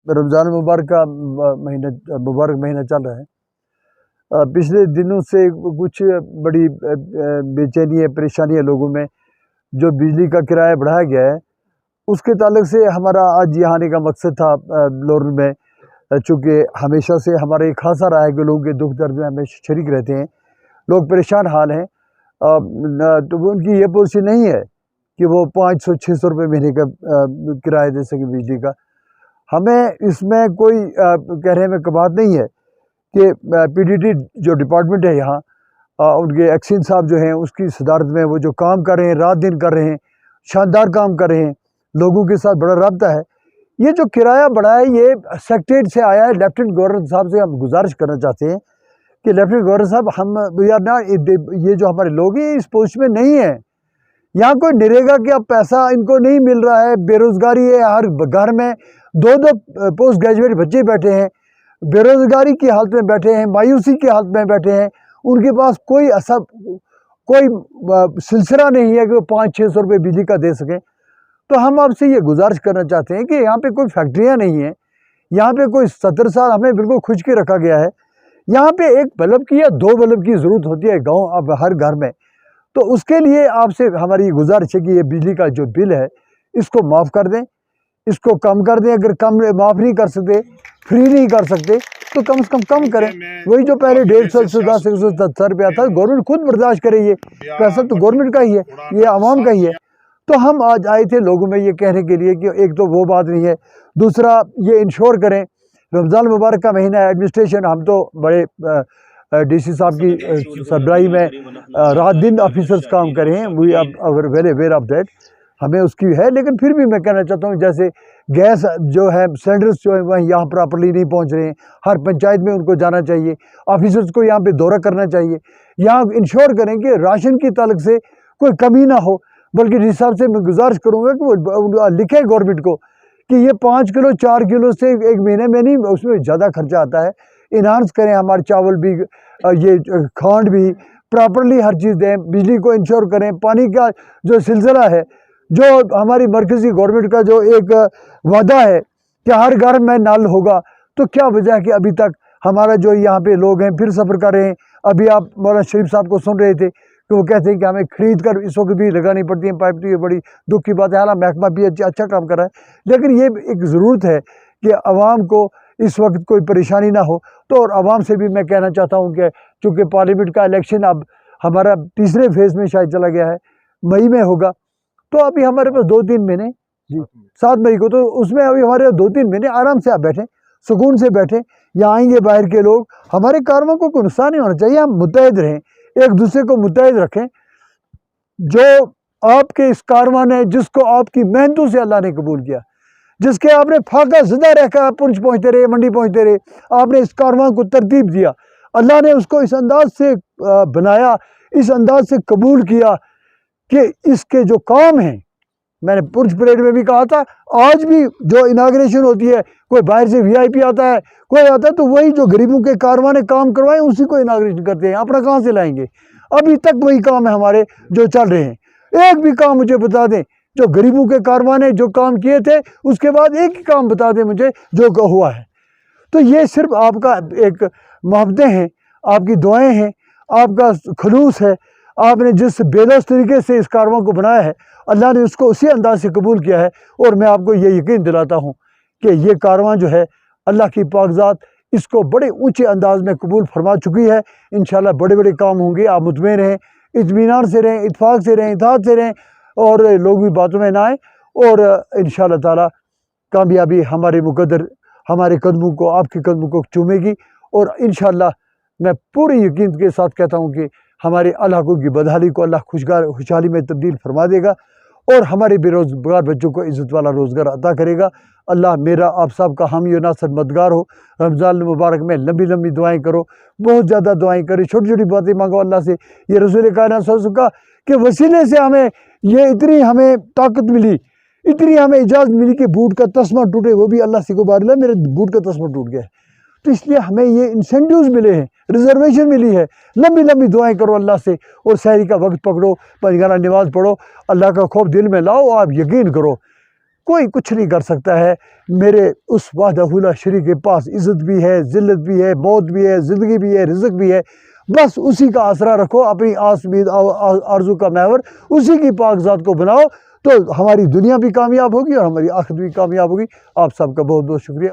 रमज़ान मुबारक का मुबारक महीना चल रहा है। पिछले दिनों से कुछ बड़ी बेचैनी है, परेशानी है लोगों में। जो बिजली का किराया बढ़ाया गया है, उसके ताल्लुक से हमारा आज यहाँ आने का मकसद था लोरन में। चूँकि हमेशा से हमारा ये खासा रहा है कि लोगों के दुख दर्द में हमेशा शरीक रहते हैं, लोग परेशान हाल हैं। तो वो उनकी ये पॉलिसी नहीं है कि वो 500-600 रुपये महीने का किराया दे सकें बिजली का। हमें इसमें कोई कहने में कबात नहीं है कि पीडीटी जो डिपार्टमेंट है यहाँ, उनके एक्सीन साहब जो हैं उसकी सदारत में वो जो काम कर रहे हैं, रात दिन कर रहे हैं, शानदार काम कर रहे हैं, लोगों के साथ बड़ा रब्ता है। ये जो किराया बढ़ा है ये सेक्रेटरीट से आया है। लेफ्टिनेंट गवर्नर साहब से हम गुजारिश करना चाहते हैं कि लेफ्टिनेंट गवर्नर साहब, हम यार ना ये जो हमारे लोग हैं इस पोस्ट में नहीं है। यहाँ कोई नरेगा का पैसा इनको नहीं मिल रहा है, बेरोज़गारी है, हर घर में 2-2 पोस्ट ग्रेजुएट बच्चे बैठे हैं, बेरोज़गारी की हालत में बैठे हैं, मायूसी की हालत में बैठे हैं। उनके पास कोई ऐसा कोई सिलसिला नहीं है कि वो 500-600 रुपये बिजली का दे सकें। तो हम आपसे ये गुजारिश करना चाहते हैं कि यहाँ पे कोई फैक्ट्रियाँ नहीं हैं, यहाँ पे कोई 70 साल हमें बिल्कुल खुश के रखा गया है। यहाँ पे 1 बल्ब की या 2 बल्ब की ज़रूरत होती है गाँव अब हर घर में। तो उसके लिए आपसे हमारी गुजारिश है कि ये बिजली का जो बिल है इसको माफ़ कर दें, इसको कम कर दें। अगर कम माफ़ नहीं कर सकते, फ्री नहीं कर सकते, तो कम से कम करें। वही जो पहले 150, 110, 170 रुपया था, गवर्नमेंट खुद बर्दाश्त करे। ये पैसा तो गवर्नमेंट का ही है, ये आवाम का ही है। तो हम आज आए थे लोगों में ये कहने के लिए कि एक तो वो बात नहीं है, दूसरा ये इंश्योर करें रमज़ान मुबारक का महीना है। एडमिनिस्ट्रेशन, हम तो बड़े डीसी साहब की सरबराही में रात दिन ऑफिसर्स काम कर रहे हैं, we are very aware of that, हमें उसकी है। लेकिन फिर भी मैं कहना चाहता हूँ, जैसे गैस जो है, सिलेंडर्स जो है वह यहाँ प्रॉपर्ली नहीं पहुँच रहे हैं, हर पंचायत में उनको जाना चाहिए, ऑफिसर्स को यहाँ पे दौरा करना चाहिए। यहाँ इंश्योर करें कि राशन की ताल्लुक से कोई कमी ना हो। बल्कि जिस हिसाब से मैं गुजारिश करूँगा कि वो लिखे गवर्नमेंट को कि ये 5 किलो 4 किलो से एक महीने में नहीं, उसमें ज़्यादा खर्चा आता है। इन्हांस करें हमारे चावल भी, ये खांड भी प्रॉपर्ली हर चीज़ दें। बिजली को इंश्योर करें। पानी का जो सिलसिला है, जो हमारी मरकज़ी गवर्नमेंट का जो एक वादा है कि हर घर में नल होगा, तो क्या वजह है कि अभी तक हमारा जो यहाँ पे लोग हैं फिर सफ़र कर रहे हैं। अभी आप मौलाना शरीफ साहब को सुन रहे थे कि वो कहते हैं कि हमें ख़रीद कर इस वक्त भी लगानी पड़ती है पाइप। तो ये बड़ी दुख की बात है। हालांकि महकमा भी अच्छा काम कर रहा है, लेकिन ये एक ज़रूरत है कि आवाम को इस वक्त कोई परेशानी ना हो। तो और आवाम से भी मैं कहना चाहता हूँ कि चूँकि पार्लियामेंट का इलेक्शन अब हमारा तीसरे फेज़ में शायद चला गया है, मई में होगा, तो अभी हमारे पास 2-3 महीने, जी 7 मई को, तो उसमें अभी हमारे 2-3 महीने आराम से आप बैठें, सुकून से बैठें। यहाँ आएंगे बाहर के लोग, हमारे कारों को कोई नुकसान नहीं होना चाहिए। हम मुत्तहिद रहें, एक दूसरे को मुत्तहिद रखें। जो आपके इस कारवां है, जिसको आपकी मेहनतों से अल्लाह ने कबूल किया, जिसके आपने फाका ज़िदा रहकर पुंछ पहुँचते रहे, मंडी पहुँचते रहे, आपने इस कारवां को तरतीब दिया, अल्लाह ने उसको इस अंदाज से बनाया, इस अंदाज से कबूल किया कि इसके जो काम हैं, मैंने पुंछ परेड में भी कहा था, आज भी जो इनाग्रेशन होती है, कोई बाहर से वीआईपी आता है, कोई आता है, तो वही जो गरीबों के कारवां ने काम करवाए उसी को इनाग्रेशन करते हैं। अपना कहाँ से लाएंगे? अभी तक वही काम है हमारे जो चल रहे हैं। एक भी काम मुझे बता दें जो गरीबों के कारवां ने जो काम किए थे, उसके बाद एक ही काम बता दें मुझे जो हुआ है। तो ये सिर्फ आपका एक मोहब्बतें हैं, आपकी दुआएं हैं, आपका खलूस है। आपने जिस बेलौस तरीके से इस कारवां को बनाया है, अल्लाह ने उसको उसी अंदाज से कबूल किया है। और मैं आपको ये यकीन दिलाता हूँ कि ये कारवां जो है, अल्लाह की पाकज़ात इसको बड़े ऊंचे अंदाज में कबूल फरमा चुकी है। इंशाल्लाह बड़े बड़े काम होंगे। आप मुतमईन रहें, इत्मीनान से रहें, इत्फाक से रहें, इताअत से रहें, और लोग भी बातों में ना आए। और इंशाल्लाह ताला कामयाबी हमारे मुकद्दर हमारे कदमों को, आपके कदमों को चूमेगी। और इंशाल्लाह मैं पूरे यकीन के साथ कहता हूँ कि हमारे इलाकों की बदहाली को अल्लाह खुशहाली में तब्दील फरमा देगा, और हमारे बेरोज़गार बच्चों को इज़्ज़त वाला रोज़गार अता करेगा। अल्लाह मेरा आप सब का हामी और नासर मददगार हो। रमज़ान मुबारक में लंबी लंबी दुआएं करो, बहुत ज़्यादा दुआएं करो, छोटी छोटी बातें मांगो अल्लाह से। ये रसूल कायनात सल्लल्लाहु अलैहि वसल्लम का कि वसीले से हमें ये इतनी हमें ताकत मिली, इतनी हमें इजाज़त मिली कि बूट का तस्मा टूटे, वो भी अल्लाह से गुबार ला, मेरे बूट का तस्मा टूट गया है। तो इसलिए हमें ये इंसेंटिव्स मिले हैं, रिजर्वेशन मिली है। लंबी लंबी दुआएं करो अल्लाह से, और सहरी का वक्त पकड़ो, 5 नमाज पढ़ो, अल्लाह का खौफ दिल में लाओ। आप यकीन करो कोई कुछ नहीं कर सकता है। मेरे उस वाहदहुल्ला शरीक के पास इज़्ज़त भी है, ज़िल्लत भी है, मौत भी है, ज़िंदगी भी है, रिज़्क भी है। बस उसी का आसरा रखो, अपनी आस उम्मीद आरज़ू का महवर उसी की पाक ज़ात को बनाओ, तो हमारी दुनिया भी कामयाब होगी और हमारी आखिरत भी कामयाब होगी। आप सबका बहुत बहुत शुक्रिया।